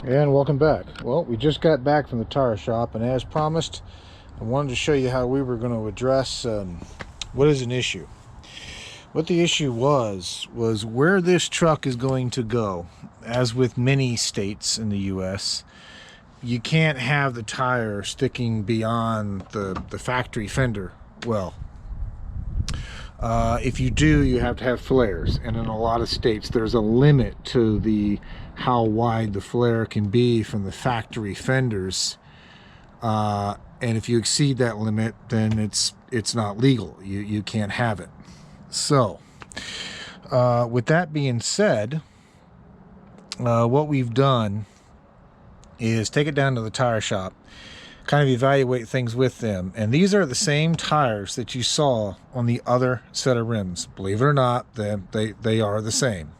And welcome back. Well, we just got back from the tire shop, and as promised, I wanted to show you how we were going to address what is an issue. What the issue was where this truck is going to go. As with many states in the US, you can't have the tire sticking beyond the factory fender well. If you do, you have to have flares, and in a lot of states there's a limit to how wide the flare can be from the factory fenders, and if you exceed that limit, then it's not legal. You can't have it. So with that being said, what we've done is take it down to the tire shop, kind of evaluate things with them. And these are the same tires that you saw on the other set of rims. Believe it or not, they are the same.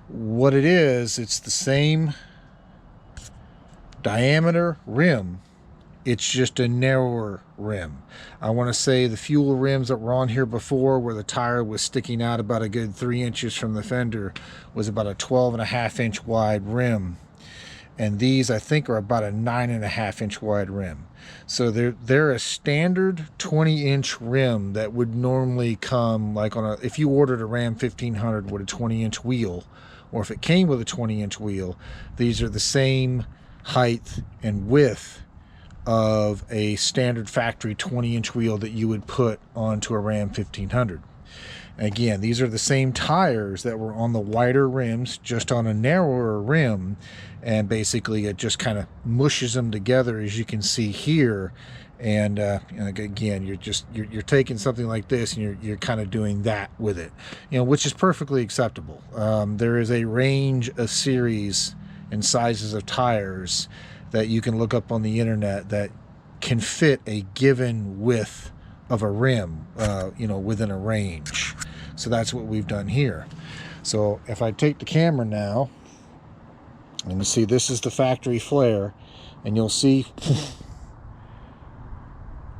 What it is, it's the same diameter rim. It's just a narrower rim. I want to say the fuel rims that were on here before, where the tire was sticking out about a good 3 inches from the fender, was about a 12.5-inch wide rim. And these, I think, are about a 9.5-inch wide rim. So they're a standard 20-inch rim that would normally come like on if you ordered a Ram 1500 with a 20-inch wheel, or if it came with a 20-inch wheel, these are the same height and width of a standard factory 20-inch wheel that you would put onto a Ram 1500. Again, these are the same tires that were on the wider rims, just on a narrower rim, and basically it just kind of mushes them together, as you can see here. And again, you're taking something like this and you're kind of doing that with it, which is perfectly acceptable. There is a range of series and sizes of tires that you can look up on the internet that can fit a given width of a rim, within a range. So that's what we've done here. So if I take the camera now, and you see this is the factory flare, and you'll see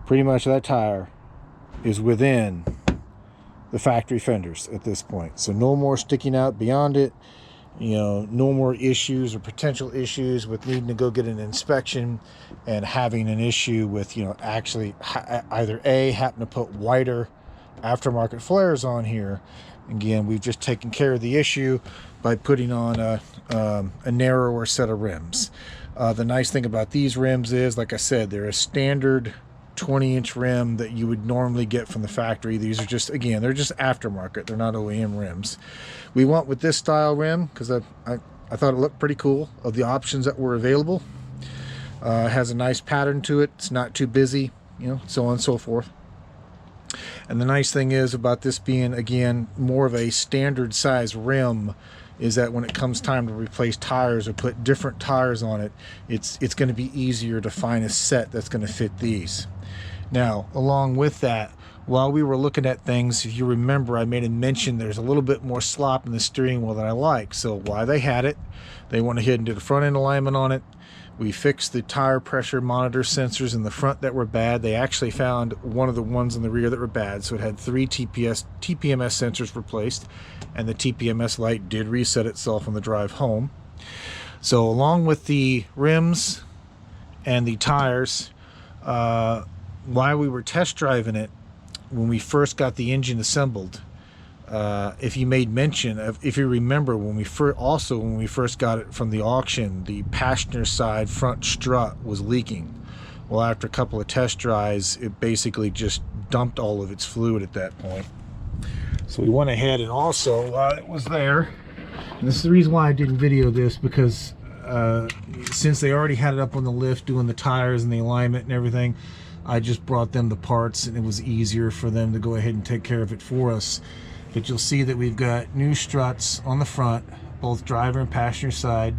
pretty much that tire is within the factory fenders at this point. So no more sticking out beyond it. No more issues or potential issues with needing to go get an inspection and having an issue with, actually either A, happen to put wider aftermarket flares on here. Again, we've just taken care of the issue by putting on a narrower set of rims. The nice thing about these rims is, like I said, they're a standard 20-inch rim that you would normally get from the factory. These are just, again, they're just aftermarket. They're not OEM rims. We went with this style rim because I thought it looked pretty cool of the options that were available. It has a nice pattern to it. It's not too busy, so on and so forth. And the nice thing is about this being, again, more of a standard size rim, is that when it comes time to replace tires or put different tires on it, it's going to be easier to find a set that's going to fit these. Now, along with that, while we were looking at things, if you remember, I made a mention there's a little bit more slop in the steering wheel than I like. So while they had it, they went ahead and did a front end alignment on it. We fixed the tire pressure monitor sensors in the front that were bad. They actually found one of the ones in the rear that were bad, so it had 3 TPMS sensors replaced, and the TPMS light did reset itself on the drive home. So along with the rims and the tires, while we were test driving it, when we first got the engine assembled, if you made mention of, if you remember, when we first got it from the auction, the passenger side front strut was leaking. Well, after a couple of test drives, it basically just dumped all of its fluid at that point. So we went ahead and also, while it was there, and this is the reason why I didn't video this, because since they already had it up on the lift doing the tires and the alignment and everything, I just brought them the parts, and it was easier for them to go ahead and take care of it for us. But you'll see that we've got new struts on the front, both driver and passenger side.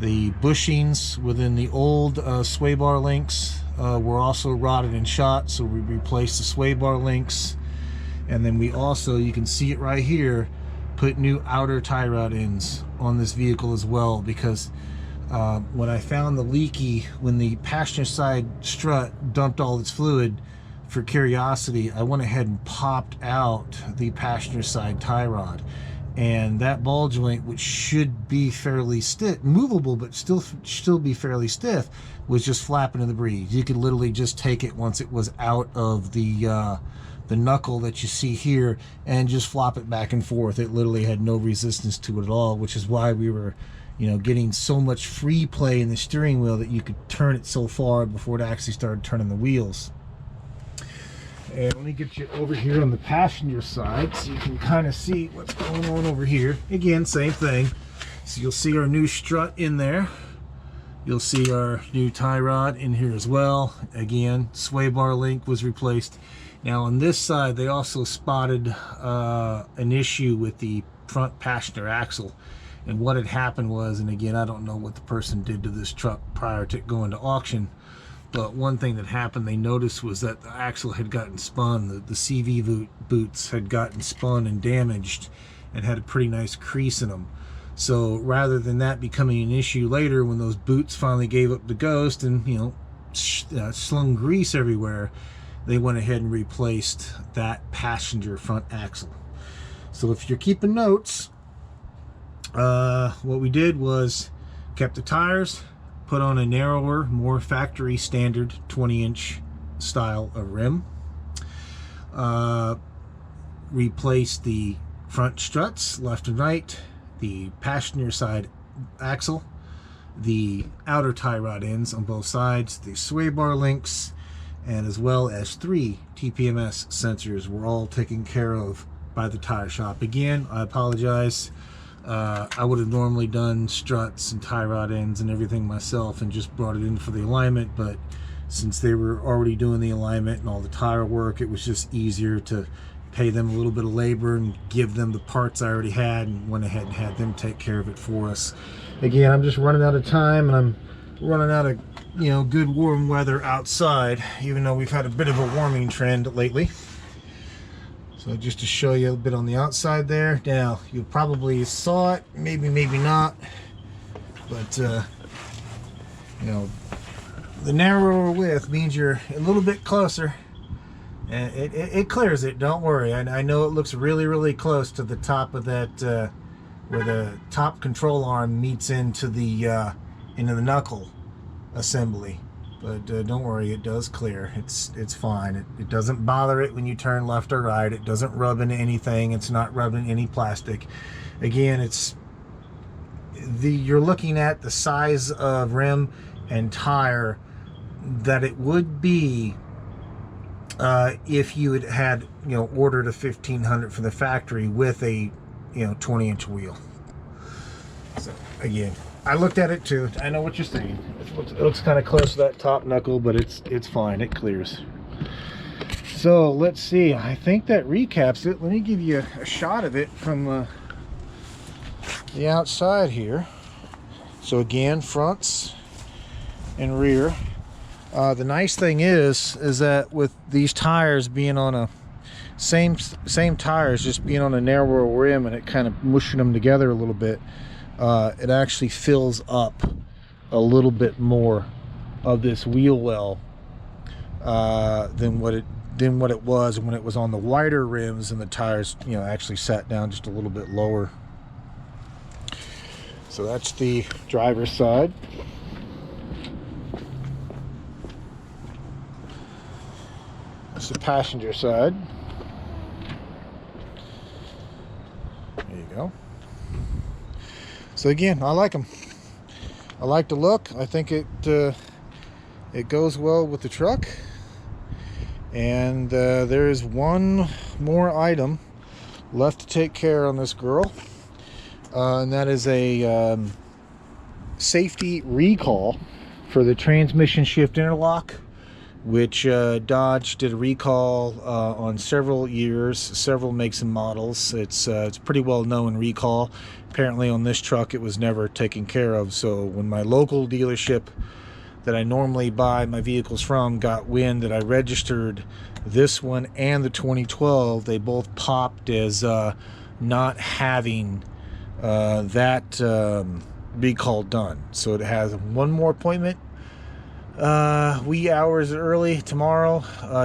The bushings within the old sway bar links were also rotted and shot, so we replaced the sway bar links. And then we also, you can see it right here, put new outer tie rod ends on this vehicle as well, because when I found the leaky, when the passenger side strut dumped all its fluid, for curiosity, I went ahead and popped out the passenger side tie rod. and that ball joint, which should be fairly stiff, movable, but still be fairly stiff, was just flapping in the breeze. You could literally just take it once it was out of the knuckle that you see here and just flop it back and forth. It literally had no resistance to it at all, which is why we were, you know, getting so much free play in the steering wheel that you could turn it so far before it actually started turning the wheels. And let me get you over here on the passenger side so you can kind of see what's going on over here. Again, same thing. So you'll see our new strut in there. You'll see our new tie rod in here as well. Again, sway bar link was replaced. Now on this side, they also spotted an issue with the front passenger axle. And what had happened was, and again, I don't know what the person did to this truck prior to it going to auction, but one thing that happened they noticed was that the axle had gotten spun. The CV boots had gotten spun and damaged and had a pretty nice crease in them. So rather than that becoming an issue later when those boots finally gave up the ghost and, you know, slung grease everywhere, they went ahead and replaced that passenger front axle. So if you're keeping notes, what we did was kept the tires, put on a narrower, more factory standard 20-inch style of rim, replaced the front struts left and right, the passenger side axle, the outer tie rod ends on both sides, the sway bar links, and as well as 3 TPMS sensors were all taken care of by the tire shop. Again, I apologize. I would have normally done struts and tie rod ends and everything myself and just brought it in for the alignment, but since they were already doing the alignment and all the tire work, it was just easier to pay them a little bit of labor and give them the parts I already had, and went ahead and had them take care of it for us. Again, I'm just running out of time, and I'm running out of, you know, good warm weather outside, even though we've had a bit of a warming trend lately. So just to show you a bit on the outside there. Now, you probably saw it, maybe not, but you know, the narrower width means you're a little bit closer, and it clears it, don't worry. I know it looks really close to the top of that, where the top control arm meets into the knuckle assembly. But don't worry, it does clear. It's fine. It doesn't bother it when you turn left or right. It doesn't rub into anything. It's not rubbing any plastic. Again, you're looking at the size of rim and tire that it would be if you had you know, ordered a 1500 from the factory with a, you know, 20-inch wheel. So again, I looked at it too. I know what you're saying. It looks kind of close to that top knuckle, but it's fine. It clears. So let's see. I think that recaps it. Let me give you a shot of it from the outside here. So again, fronts and rear. The nice thing is that with these tires being on a same tires, just being on a narrower rim and it kind of mushing them together a little bit, it actually fills up a little bit more of this wheel well than what it was when it was on the wider rims and the tires, you know, actually sat down just a little bit lower. So that's the driver's side. That's the passenger side. There you go. So again, I like them. I like the look. I think it goes well with the truck. And there is one more item left to take care on this girl, and that is a safety recall for the transmission shift interlock, which Dodge did a recall on several years, several makes and models. It's pretty well known recall. Apparently on this truck it was never taken care of, so when my local dealership that I normally buy my vehicles from got wind that I registered this one and the 2012, they both popped as not having that recall done. So it has one more appointment wee hours early tomorrow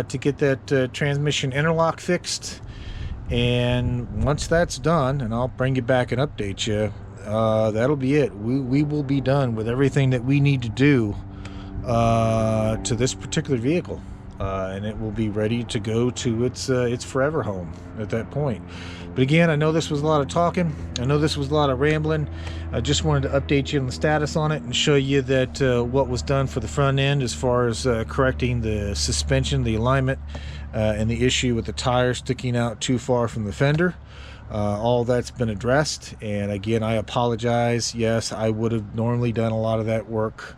to get that transmission interlock fixed, And once that's done, and I'll bring you back and update you, that'll be it. We will be done with everything that we need to do to this particular vehicle, and it will be ready to go to its forever home at that point. But again, I know this was a lot of talking, I know this was a lot of rambling. I just wanted to update you on the status on it and show you that what was done for the front end as far as correcting the suspension, the alignment, and the issue with the tire sticking out too far from the fender. All that's been addressed, and again, I apologize. Yes, I would have normally done a lot of that work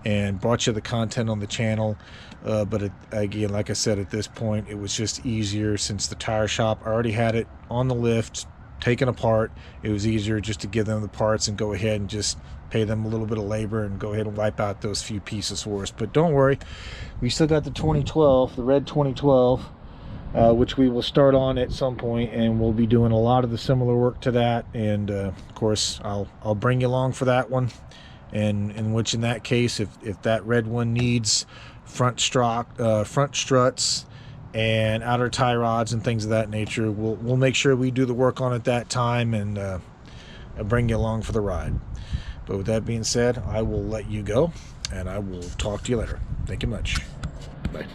and brought you the content on the channel, but again, like I said, at this point it was just easier since the tire shop already had it on the lift taken apart. It was easier just to give them the parts and go ahead and just pay them a little bit of labor and go ahead and wipe out those few pieces for us. But don't worry, we still got the 2012, the red 2012, which we will start on at some point, and we'll be doing a lot of the similar work to that. And of course, I'll bring you along for that one. And in which, in that case, if that red one needs front struts and outer tie rods and things of that nature, we'll make sure we do the work on it that time, and bring you along for the ride. But with that being said, I will let you go, and I will talk to you later. Thank you much. Bye.